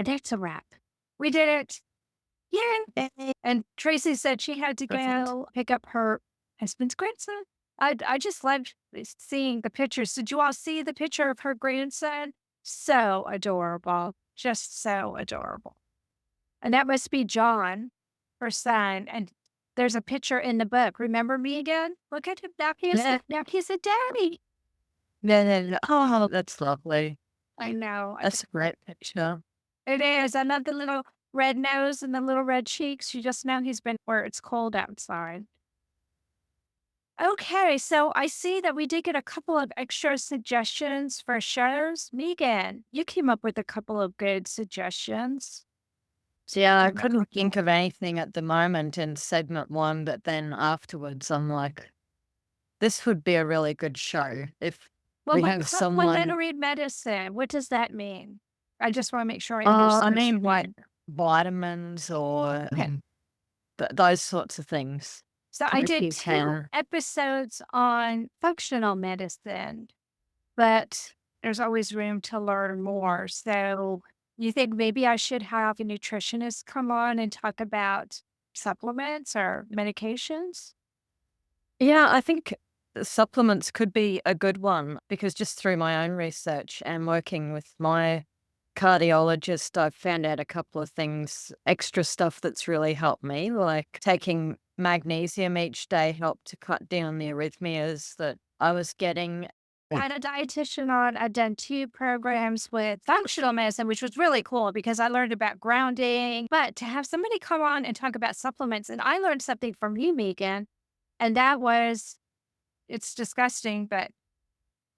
that's a wrap. We did it. Yay. And Tracy said she had to Perfect. go pick up her husband's grandson. I just loved seeing the pictures. Did you all see the picture of her grandson? So adorable. Just so adorable. And that must be John, her son. And there's a picture in the book. Remember me again? Look at him. Yeah. Now he's a daddy. No, no, no. Oh, that's lovely. I know. That's a great picture. It is. I love the little red nose and the little red cheeks. You just know he's been where it's cold outside. Okay, so I see that we did get a couple of extra suggestions for shows. Megan, you came up with a couple of good suggestions. So yeah, I couldn't think of anything at the moment in segment one, but then afterwards I'm like, this would be a really good show if Well, we what have someone. complementary medicine? What does that mean? I just want to make sure I I understand. mean, like vitamins or Okay. those sorts of things. So I If did you 2 can. episodes on functional medicine, but there's always room to learn more. So you think maybe I should have a nutritionist come on and talk about supplements or medications? Yeah, I think supplements could be a good one because just through my own research and working with my cardiologist, I've found out a couple of things, extra stuff that's really helped me, like taking magnesium each day helped to cut down the arrhythmias that I was getting. Had a dietitian on. I've done 2 programs with functional medicine, which was really cool because I learned about grounding. But to have somebody come on and talk about supplements, and I learned something from you, Megan, and that was it's disgusting, but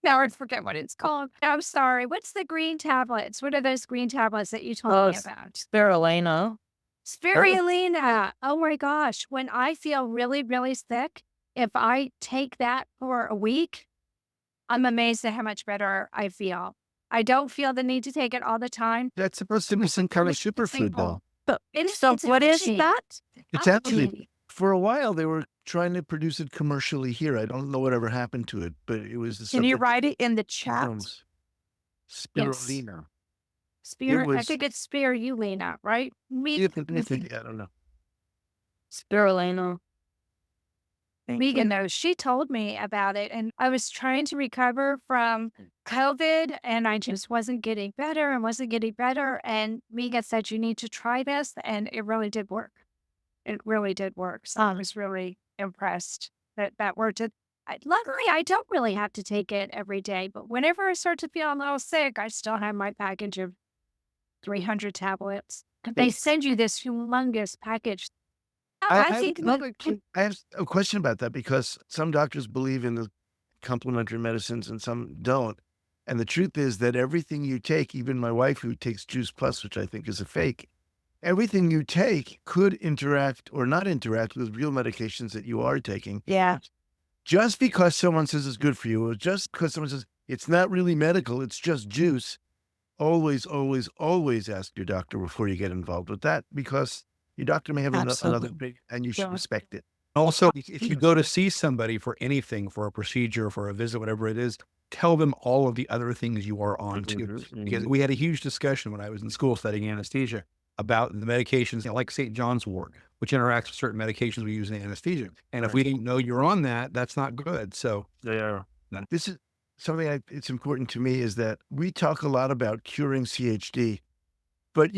now I forget what it's called. I'm sorry. What's the green tablets? What are those green tablets that you told Oh, me about? spirulina. Spirulina. Oh my gosh. When I feel really, really sick, if I take that for a week, I'm amazed at how much better I feel. I don't feel the need to take it all the time. That's supposed to be some kind of It's superfood, though. But so so what is itchy. that? It's actually, Itchy. for a while, they were trying to produce it commercially here. I don't know whatever happened to it, but it was Can you something write it in the chat? films. Yes. Spirulina. It I was, think it's spirulina, right? I don't know. Spirulina. Megan knows. She told me about it, and I was trying to recover from COVID, and I just wasn't getting better and wasn't getting better. And Megan said, "You need to try this," and it really did work. It really did work. So I was really impressed that that worked. Luckily, I don't really have to take it every day, but whenever I start to feel a little sick, I still have my package of 300 tablets. They send you this humongous package. I I have think another, I have a question about that because some doctors believe in the complementary medicines and some don't. And the truth is that everything you take, even my wife who takes Juice Plus, which I think is a fake, everything you take could interact or not interact with real medications that you are taking. Yeah. Just because someone says it's good for you, or just because someone says it's not really medical, it's just juice, always, always, always ask your doctor before you get involved with that because your doctor may have another Absolutely. and you should Yeah. respect it. Also, if you go to see somebody for anything, for a procedure, for a visit, whatever it is, tell them all of the other things you are on too. Because we had a huge discussion when I was in school studying anesthesia about the medications, like St. John's wort, which interacts with certain medications we use in anesthesia. And if we didn't know you're on that, that's not good. So This is something it's important to me is that we talk a lot about curing CHD, but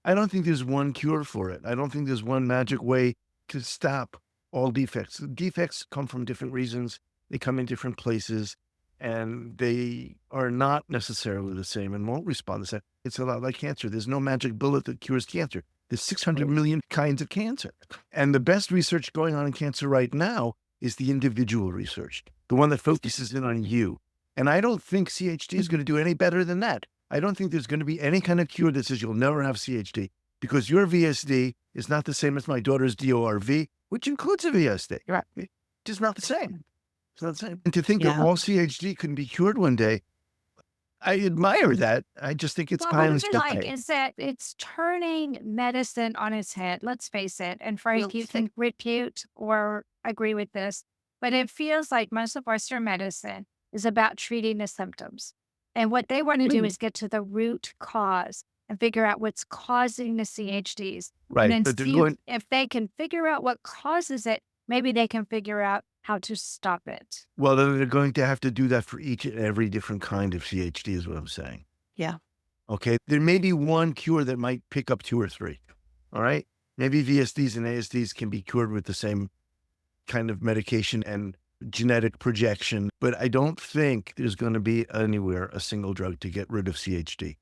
I don't think there's one cure for it. I don't think there's one magic way to stop all defects. Defects come from different reasons. They come in different places and they are not necessarily the same and won't respond the same. It's a lot like cancer. There's no magic bullet that cures cancer. There's 600 million kinds of cancer. And the best research going on in cancer right now is the individual research, the one that focuses in on you. And I don't think CHD is going to do any better than that. I don't think there's going to be any kind of cure that says you'll never have CHD because your VSD is not the same as my daughter's DORV, which includes a VSD. Right. It's just not the same. It's not the same. And to think that Yeah. all CHD can be cured one day, I admire that. I just think it's Well, pie in what the I like sky. is that it's turning medicine on its head. Let's face it. And Frank, you can repute or agree with this, but it feels like most of Western medicine is about treating the symptoms. And what they want to do is get to the root cause. and figure out what's causing the CHDs. And Right. then But they're see going, if they can figure out what causes it, maybe they can figure out how to stop it. well, then they're going to have to do that for each and every different kind of CHD, is what I'm saying. Yeah. Okay. There may be one cure that might pick up 2 or 3. All right. Maybe VSDs and ASDs can be cured with the same kind of medication and genetic projection, but I don't think there's going to be anywhere a single drug to get rid of CHD.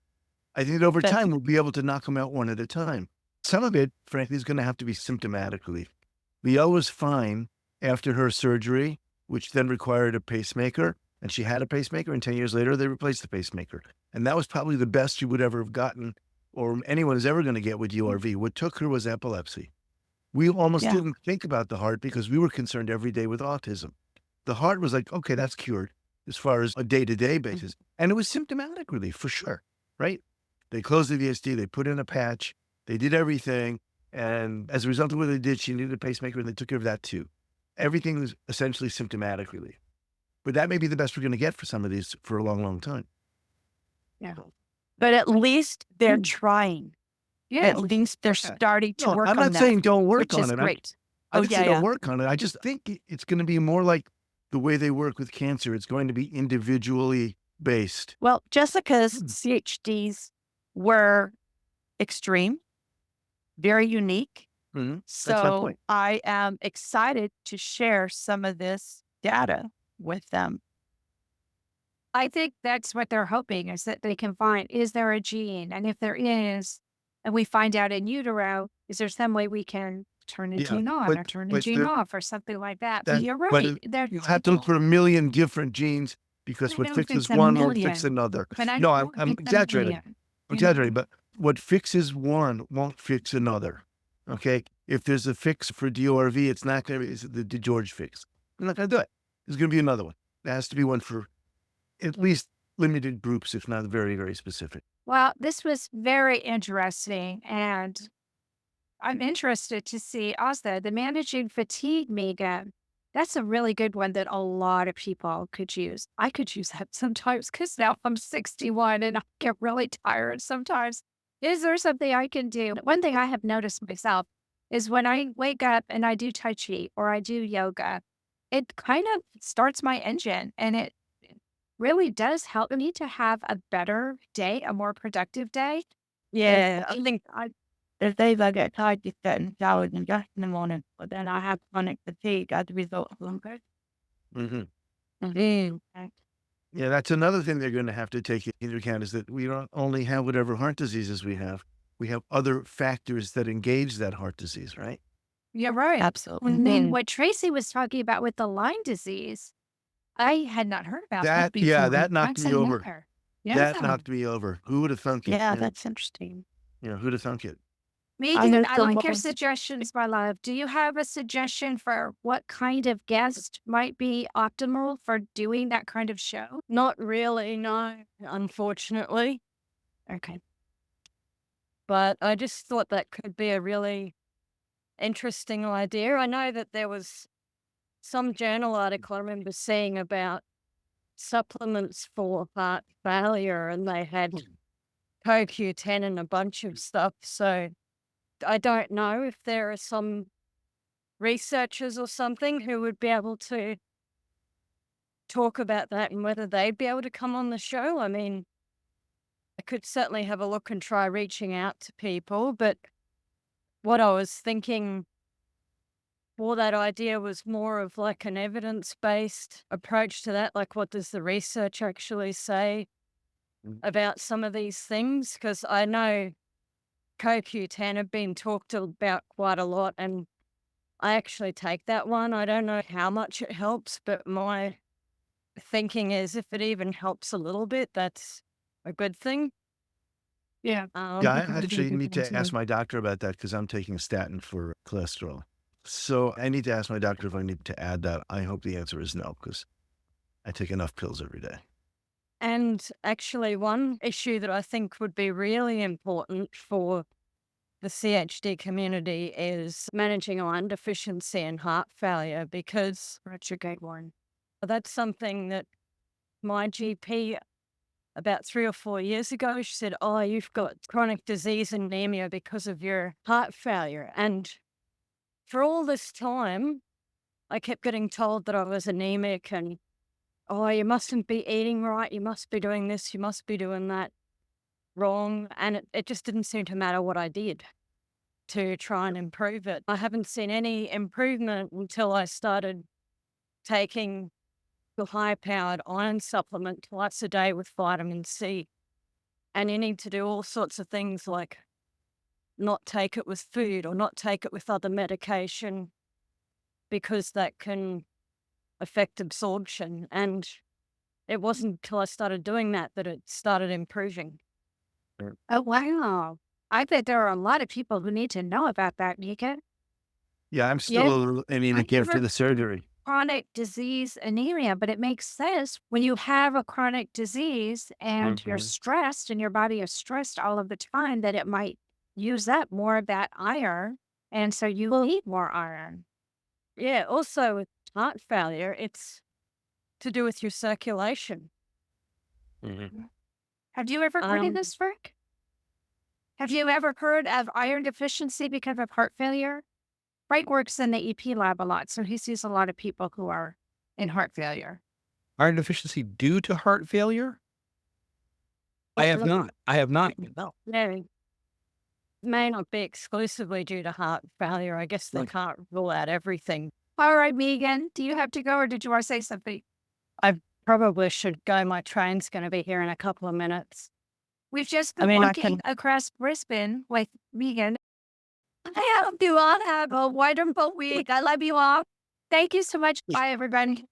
I think that over But time, we'll be able to knock them out one at a time. Some of it, frankly, is going to have to be symptomatic relief. Leo was fine after her surgery, which then required a pacemaker, and she had a pacemaker, and 10 years later, they replaced the pacemaker. And that was probably the best she would ever have gotten, or anyone is ever going to get with URV. What took her was epilepsy. We almost yeah, didn't think about the heart because we were concerned every day with autism. The heart was like, okay, that's cured as far as a day-to-day basis. And it was symptomatic relief for sure, right? They closed the VSD, they put in a patch, they did everything. And as a result of what they did, she needed a pacemaker and they took care of that too. Everything was essentially symptomatic relief. But that may be the best we're going to get for some of these for a long, long time. Yeah. but at least they're trying. Yeah. At least they're Yeah. starting to No, work I'm on not that, saying don't work which on is it. great. I Oh, didn't yeah, say don't yeah. work on it. I just think it's going to be more like the way they work with cancer. It's going to be individually based. Well, Jessica's CHDs were extreme, very unique. Mhm. That's my So point. I am excited to share some of this data with them. I think that's what they're hoping is that they can find, is there a gene? And if there is, and we find out in utero, is there some way we can turn a Yeah, gene on or turn a but gene off or something like that? But that you're but right. They're you have to look for a million different genes because I what don't think fixes it's a one won't fix million, another. but I No, don't I'm think it's a exaggerating. million. I'm You know? exaggerating, but what fixes one won't fix another. Okay? If there's a fix for DORV, it's not going to be the George fix. I'm not going to do it. There's going to be another one. There has to be one for at least limited groups, if not very, very specific. Well, this was very interesting. And I'm interested to see also the managing fatigue, Megan. That's a really good one that a lot of people could use. I could use that sometimes because now I'm 61 and I get really tired sometimes. Is there something I can do? One thing I have noticed myself is when I wake up and I do Tai Chi or I do yoga, it kind of starts my engine and it really does help me to have a better day, a more productive day. And Yeah, I think there's days I get tired just getting showered and dressed in the morning, but then I have chronic fatigue as a result of longer. Hmm. Mm. Yeah, that's another thing they're going to have to take into account is that we don't only have whatever heart diseases we have other factors that engage that heart disease, right? you're right. Absolutely. And then what Tracy was talking about with the Lyme disease, I had not heard about that before. That knocked That's me over. another. That Yeah. knocked me over. Who would have thunk it? Yeah, that's interesting. Who'd have thunk it? Megan, know I like your suggestions, my love. Do you have a suggestion for what kind of guest might be optimal for doing that kind of show? Not really, no, unfortunately. Okay. But I just thought that could be a really interesting idea. I know that there was some journal article I remember seeing about supplements for heart failure, and they had CoQ10 and a bunch of stuff. So I don't know if there are some researchers or something who would be able to talk about that and whether they'd be able to come on the show. I mean, I could certainly have a look and try reaching out to people, but what I was thinking for that idea was more of like an evidence-based approach to that. Like, what does the research actually say about some of these things? Because I know CoQ10 have been talked about quite a lot, and I actually take that one. I don't know how much it helps, but my thinking is if it even helps a little bit, that's a good thing. Yeah. Yeah, I actually need to ask my doctor about that because I'm taking a statin for cholesterol. So I need to ask my doctor if I need to add that. I hope the answer is no because I take enough pills every day. And actually, one issue that I think would be really important for the CHD community is managing iron deficiency and heart failure, because That's a good one. that's something that my GP about 3 or 4 years ago. She said, "Oh, you've got chronic disease anemia because of your heart failure." And for all this time, I kept getting told that I was anemic and, "Oh, you mustn't be eating right. You must be doing this. You must be doing that wrong." And it just didn't seem to matter what I did to try and improve it. I haven't seen any improvement until I started taking the high-powered iron supplement twice a day with vitamin C. And you need to do all sorts of things like not take it with food or not take it with other medication because that can affect absorption. And it wasn't until I started doing that that it started improving. Oh, wow. I bet there are a lot of people who need to know about that, Nika. Yeah, I'm still Yeah. a little I anemic after never the surgery. chronic disease anemia, but it makes sense when you have a chronic disease and you're stressed and your body is stressed all of the time that it might use up more of that iron. And so you will need more iron. Yeah. Also, with heart failure, it's to do with your circulation. Have you ever heard of Um, this, Frank? Have you ever heard of iron deficiency because of heart failure? Frank works in the EP lab a lot, so he sees a lot of people who are in heart failure. Iron deficiency due to heart failure? I have not. I have not. no, may not be exclusively due to heart failure. I guess they Right. can't rule out everything. All right, Megan, do you have to go or did you want to say something? I probably should go. My train's going to be here in a couple of minutes. We've just I been mean, I walking can. across Brisbane with Megan. I hope you all have a wonderful week. I love you all. Thank you so much. Bye, everybody.